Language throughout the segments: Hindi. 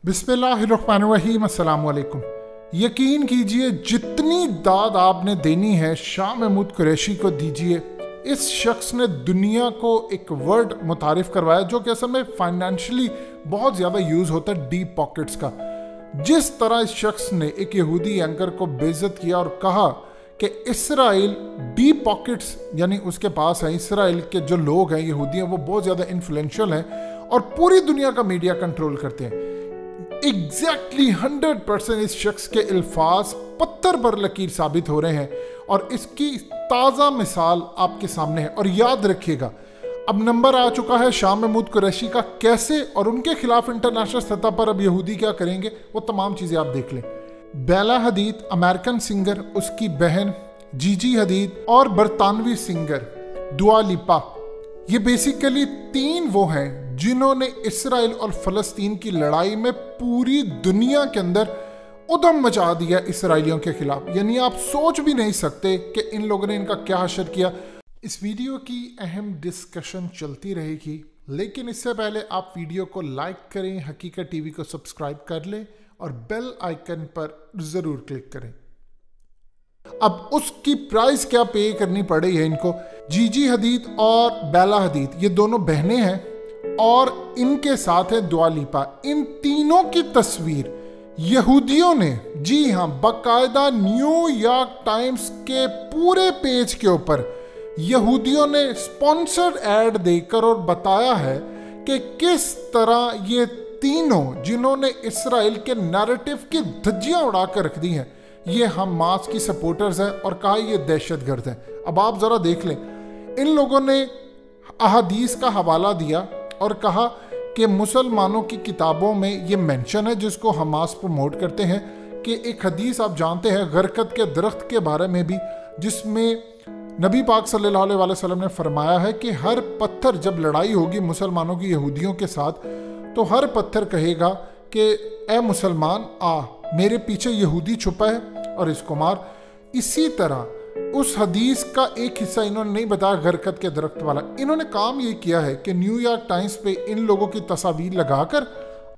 बिस्मिल्लाहिर्रहमानिर्रहीम, अस्सलाम वालेकुम। यकीन कीजिए जितनी दाद आपने देनी है शाह महमूद कुरैशी को दीजिए। इस शख्स ने दुनिया को एक वर्ड मुतारिफ करवाया जो कि असल में फाइनेंशियली बहुत ज़्यादा यूज़ होता है, डीप पॉकेट्स का। जिस तरह इस शख्स ने एक यहूदी एंकर को बेइज्जत किया और कहा कि इसराइल डीप पॉकेट्स यानी उसके पास है, इसराइल के जो लोग हैं यहूदी हैं वो बहुत ज़्यादा इन्फ्लुएंशियल हैं और पूरी दुनिया का मीडिया कंट्रोल करते हैं। एग्जैक्टली 100% इस शख्स के अल्फाज पत्थर पर लकीर साबित हो रहे हैं और इसकी ताज़ा मिसाल आपके सामने है। और याद रखिएगा, अब नंबर आ चुका है शाह महमूद कुरैशी का, कैसे और उनके खिलाफ इंटरनेशनल सतह पर अब यहूदी क्या करेंगे, वो तमाम चीज़ें आप देख लें। बेला हदीद अमेरिकन सिंगर, उसकी बहन जीजी हदीद और बरतानवी सिंगर दुआ लिपा, ये बेसिकली तीन वो हैं जिन्होंने इसराइल और फ़लस्तीन की लड़ाई में पूरी दुनिया के अंदर उधम मचा दिया इसराइलियों के खिलाफ। यानी आप सोच भी नहीं सकते कि इन लोगों ने इनका क्या हशर किया। इस वीडियो की अहम डिस्कशन चलती रहेगी, लेकिन इससे पहले आप वीडियो को लाइक करें, हकीकत टीवी को सब्सक्राइब कर लें और बेल आइकन पर ज़रूर क्लिक करें। अब उसकी प्राइस क्या पे करनी पड़ी है इनको। जीजी हदीद और बेला हदीद ये दोनों बहनें हैं और इनके साथ है दुआ लिपा। इन तीनों की तस्वीर यहूदियों ने, जी हाँ, बाकायदा न्यूयॉर्क टाइम्स के पूरे पेज के ऊपर यहूदियों ने स्पॉन्सर्ड एड देकर और बताया है कि किस तरह ये तीनों जिन्होंने इसराइल के नैरेटिव की धज्जियां उड़ा कर रख दी हैं, ये हमास की सपोर्टर्स हैं और कहा ये दहशतगर्द हैं। अब आप ज़रा देख लें, इन लोगों ने अहादीस का हवाला दिया और कहा कि मुसलमानों की किताबों में ये मेंशन है, जिसको हमास प्रमोट करते हैं, कि एक हदीस आप जानते हैं गरकत के दरख्त के बारे में भी, जिसमें नबी पाक सल्लल्लाहु अलैहि वसल्लम ने फरमाया है कि हर पत्थर, जब लड़ाई होगी मुसलमानों की यहूदियों के साथ, तो हर पत्थर कहेगा कि ए मुसलमान आ, मेरे पीछे यहूदी छुपा है और इसको मार। इसी तरह उस हदीस का एक हिस्सा इन्होंने नहीं बताया गरकत के दरख्त वाला। इन्होंने काम ये किया है कि न्यूयॉर्क टाइम्स पे इन लोगों की तस्वीर लगाकर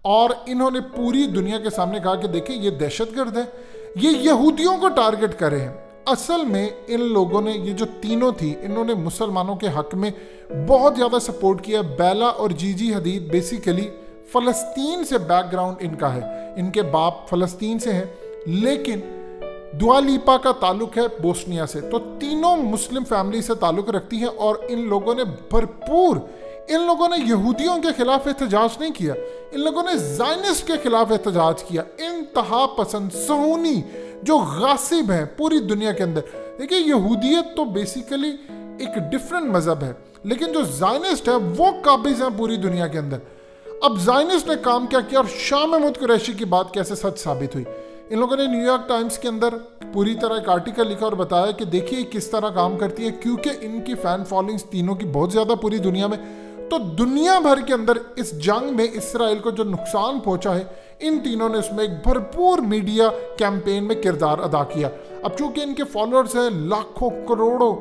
और इन्होंने पूरी दुनिया के सामने कहा कि देखिए ये दहशतगर्द है, ये यहूदियों को टारगेट कर रहे हैं। असल में इन लोगों ने, ये जो तीनों थी, इन्होंने मुसलमानों के हक में बहुत ज़्यादा सपोर्ट किया। बेला और जीजी हदीद बेसिकली फ़लस्तीन से बैकग्राउंड इनका है, इनके बाप फ़लस्तीन से हैं, लेकिन दुआ लिपा का ताल्लुक है बोस्निया से। तो तीनों मुस्लिम फैमिली से ताल्लुक रखती हैं और इन लोगों ने भरपूर, इन लोगों ने यहूदियों के खिलाफ एहतजाज नहीं किया, इन लोगों ने ज़ायनिस्ट के खिलाफ एहतजाज किया। इंतहा पसंद सहूनी जो गासिब हैं पूरी दुनिया के अंदर। देखिए, यहूदियत तो बेसिकली एक डिफरेंट मज़हब है, लेकिन जो ज़ायनिस्ट है वो काबिज़ हैं पूरी दुनिया के अंदर। अब ज़ायनिस्ट ने काम क्या किया और शाह महमूद कुरैशी की बात कैसे सच साबित हुई। इन लोगों ने न्यूयॉर्क टाइम्स के अंदर पूरी तरह एक आर्टिकल लिखा और बताया कि देखिए किस तरह काम करती है, क्योंकि इनकी फ़ैन फॉलोइंग्स तीनों की बहुत ज़्यादा पूरी दुनिया में। तो दुनिया भर के अंदर इस जंग में इसराइल को जो नुकसान पहुंचा है, इन तीनों ने उसमें एक भरपूर मीडिया कैंपेन में किरदार अदा किया। अब चूंकि इनके फॉलोअर्स हैं लाखों करोड़ों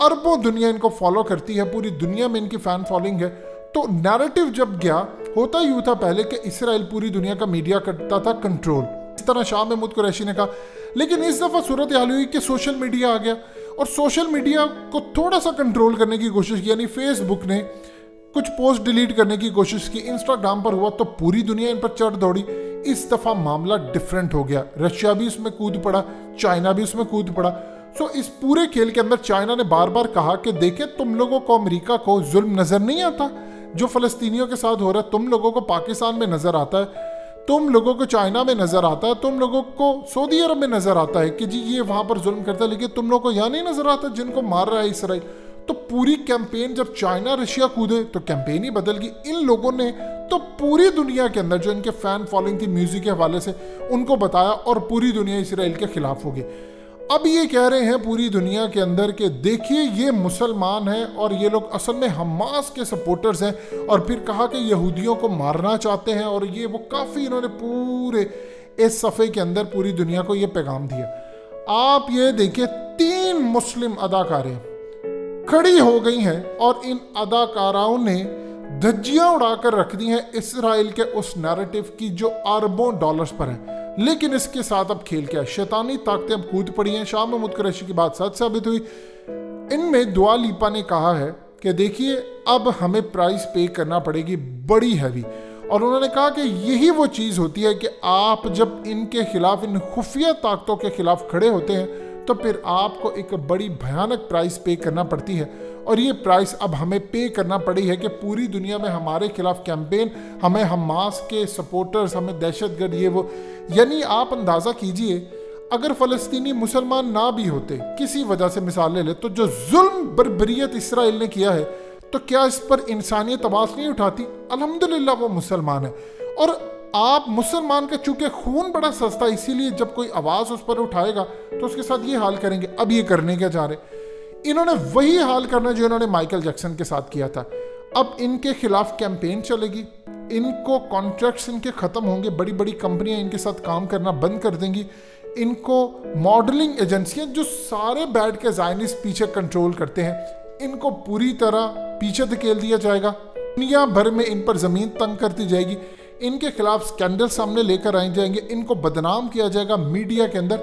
अरबों, दुनिया इनको फॉलो करती है, पूरी दुनिया में इनकी फ़ैन फॉलोइंग है। तो नैरेटिव जब गया, होता यूँ था पहले कि इसराइल पूरी दुनिया का मीडिया करता था कंट्रोल, इस तरह शाह महमूद कुरैशी ने कहा। लेकिन इस दफ़ा सूरत हाल हुई कि सोशल मीडिया आ गया और सोशल मीडिया को थोड़ा सा कंट्रोल करने की कोशिश की। यानी फेसबुक ने कुछ पोस्ट डिलीट करने की कोशिश की, इंस्टाग्राम पर हुआ तो पूरी दुनिया इन पर चढ़ दौड़ी। इस दफ़ा मामला डिफरेंट हो गया, रशिया भी उसमें कूद पड़ा, चाइना भी उसमें कूद पड़ा। सो इस पूरे खेल के अंदर चाइना ने बार बार कहा कि देखे, तुम लोगों को अमेरिका को जुल्म नज़र नहीं आता जो फ़लस्तीनियों के साथ हो रहा है, तुम लोगों को पाकिस्तान में नज़र आता है, तुम लोगों को चाइना में नज़र आता है, तुम लोगों को सऊदी अरब में नज़र आता है कि जी ये वहाँ पर जुल्म करता है, लेकिन तुम लोगों को यहाँ नहीं नज़र आता जिनको मार रहा है इसराइल। तो पूरी कैंपेन, जब चाइना रशिया कूदे तो कैंपेन ही बदल गई। इन लोगों ने तो पूरी दुनिया के अंदर जो इनके फ़ैन फॉलोइंग थी म्यूज़िक के हवाले से, उनको बताया और पूरी दुनिया इसराइल के ख़िलाफ़ हो गई। अब ये कह रहे हैं पूरी दुनिया के अंदर कि देखिए ये मुसलमान हैं और ये लोग असल में हमास के सपोर्टर्स हैं, और फिर कहा कि यहूदियों को मारना चाहते हैं। और ये वो काफ़ी इन्होंने पूरे इस सफ़े के अंदर पूरी दुनिया को ये पैगाम दिया। आप ये देखिए, 3 मुस्लिम अदाकारें खड़ी हो गई हैं और इन अदाकाराओं ने धज्जियां उड़ाकर रख दी हैं इसराइल के उस नैरेटिव की जो अरबों डॉलर्स पर है। लेकिन इसके साथ अब खेल क्या है, शैतानी ताकतें अब कूद पड़ी हैं। शाह महमूद कुरैशी की बात सच साबित हुई। इनमें दुआ लिपा ने कहा है कि देखिए अब हमें प्राइस पे करना पड़ेगी बड़ी हैवी, और उन्होंने कहा कि यही वो चीज़ होती है कि आप जब इनके खिलाफ, इन खुफिया ताकतों के खिलाफ खड़े होते हैं तो फिर आपको एक बड़ी भयानक प्राइस पे करना पड़ती है। और ये प्राइस अब हमें पे करना पड़ी है कि पूरी दुनिया में हमारे खिलाफ कैंपेन, हमें हमास के सपोर्टर्स, हमें दहशतगर्द, ये वो, यानी आप अंदाज़ा कीजिए अगर फ़लस्तीनी मुसलमान ना भी होते, किसी वजह से मिसाल ले ले, तो जो जुल्म बर्बरियत इसराइल ने किया है तो क्या इस पर इंसानियत आवाज़ नहीं उठाती? अल्हम्दुलिल्लाह वो मुसलमान है, और आप मुसलमान का चूंकि खून बड़ा सस्ता, इसीलिए जब कोई आवाज़ उस पर उठाएगा तो उसके साथ ये हाल करेंगे। अब ये करने क्या जा रहे, इन्होंने वही हाल करना जो इन्होंने माइकल जैक्सन के साथ किया था। अब इनके खिलाफ कैंपेन चलेगी, इनको कॉन्ट्रैक्ट्स इनके ख़त्म होंगे, बड़ी बड़ी कंपनियां इनके साथ काम करना बंद कर देंगी, इनको मॉडलिंग एजेंसियां जो सारे बैठ के ज़ायनिस्ट पीछे कंट्रोल करते हैं, इनको पूरी तरह पीछे धकेल दिया जाएगा। दुनिया भर में इन पर ज़मीन तंग करती जाएगी, इनके खिलाफ स्कैंडल सामने लेकर आए जाएंगे, इनको बदनाम किया जाएगा मीडिया के अंदर,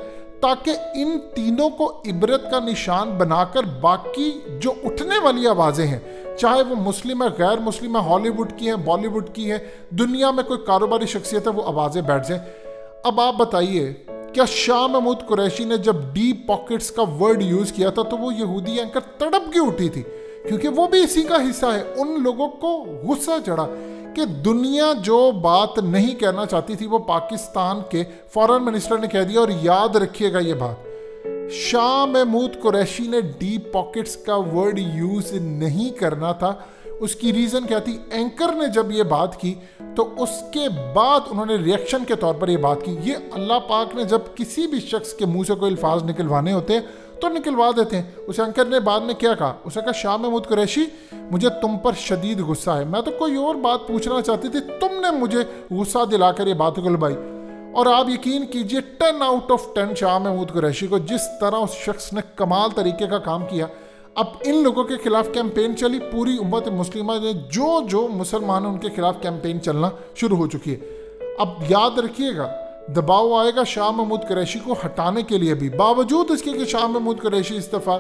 ताकि इन तीनों को इबरत का निशान बनाकर बाकी जो उठने वाली आवाज़ें हैं, चाहे वो मुस्लिम है, गैर मुस्लिम है, हॉलीवुड की है, बॉलीवुड की है, दुनिया में कोई कारोबारी शख्सियत है, वो आवाज़ें बैठ जाएं। अब आप बताइए, क्या शाह महमूद कुरैशी ने जब डीप पॉकेट्स का वर्ड यूज़ किया था तो वो यहूदी एंकर तड़प के उठी थी? क्योंकि वो भी इसी का हिस्सा है। उन लोगों को गुस्सा चढ़ा कि दुनिया जो बात नहीं कहना चाहती थी वो पाकिस्तान के फॉरेन मिनिस्टर ने कह दिया। और याद रखिएगा ये बात, शाह महमूद कुरैशी ने डीप पॉकेट्स का वर्ड यूज नहीं करना था। उसकी रीज़न क्या थी? एंकर ने जब ये बात की तो उसके बाद उन्होंने रिएक्शन के तौर पर ये बात की। ये अल्लाह पाक ने जब किसी भी शख्स के मुंह से कोई अल्फाज निकलवाने होते हैं तो निकलवा देते हैं। उस एंकर ने बाद में क्या कहा? उसने कहा, शाह महमूद कुरैशी, मुझे तुम पर शदीद गुस्सा है, मैं तो कोई और बात पूछना चाहती थी, तुमने मुझे गुस्सा दिलाकर ये बात उगलवाई। और आप यकीन कीजिए 10 आउट ऑफ 10 शाह महमूद कुरैशी को, जिस तरह उस शख्स ने कमाल तरीके का काम किया। अब इन लोगों के खिलाफ कैंपेन चली, पूरी उम्मत मुस्लिमा ने जो मुसलमान हैं उनके खिलाफ कैंपेन चलना शुरू हो चुकी है। अब याद रखिएगा, दबाव आएगा शाह महमूद कुरैशी को हटाने के लिए भी, बावजूद इसके कि शाह महमूद कुरैशी इस दफ़ा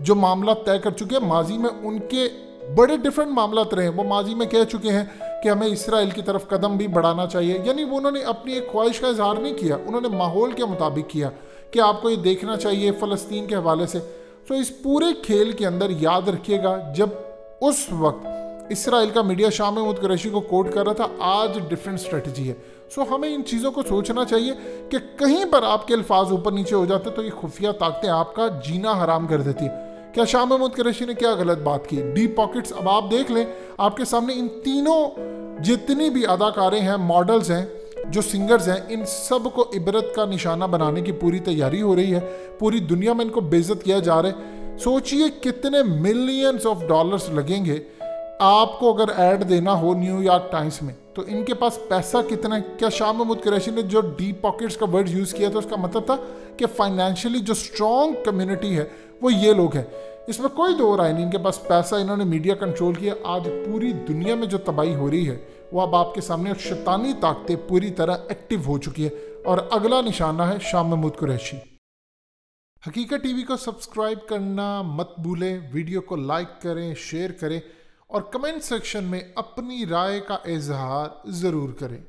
जो मामला तय कर चुके हैं, माजी में उनके बड़े डिफरेंट मामला रहे हैं। वो माजी में कह चुके हैं कि हमें इसराइल की तरफ कदम भी बढ़ाना चाहिए, यानी वो उन्होंने अपनी एक ख्वाहिश का इजहार नहीं किया, उन्होंने माहौल के मुताबिक किया कि आपको ये देखना चाहिए फ़लस्तीन के हवाले से। तो इस पूरे खेल के अंदर याद रखिएगा, जब उस वक्त इसराइल का मीडिया शाह महमूद कुरैशी को कोट कर रहा था, आज डिफरेंट स्ट्रेटजी है। सो हमें इन चीज़ों को सोचना चाहिए कि कहीं पर आपके अल्फाज ऊपर नीचे हो जाते तो ये खुफिया ताकतें आपका जीना हराम कर देती है। क्या शाह महमूद कुरैशी ने क्या गलत बात की? डीप पॉकेट्स, अब आप देख लें, आपके सामने इन तीनों जितनी भी अदाकारें हैं, मॉडल्स हैं, जो सिंगर्स हैं, इन सब को इबरत का निशाना बनाने की पूरी तैयारी हो रही है। पूरी दुनिया में इनको बेइज्जत किया जा रहा है। सोचिए कितने मिलियंस ऑफ डॉलर्स लगेंगे आपको अगर ऐड देना हो न्यूयॉर्क टाइम्स में, तो इनके पास पैसा कितना है? क्या शाह महमूद कुरैशी ने जो डीप पॉकेट्स का वर्ड यूज़ किया था उसका मतलब था कि फाइनेंशियली जो स्ट्रॉन्ग कम्युनिटी है वो ये लोग हैं? इसमें कोई दो राय नहीं, इनके पास पैसा, इन्होंने मीडिया कंट्रोल किया। आज पूरी दुनिया में जो तबाही हो रही है वो अब आपके सामने, शैतानी ताकतें पूरी तरह एक्टिव हो चुकी है और अगला निशाना है शाह महमूद कुरैशी। हकीकत टीवी को सब्सक्राइब करना मत भूलें, वीडियो को लाइक करें, शेयर करें और कमेंट सेक्शन में अपनी राय का इजहार ज़रूर करें।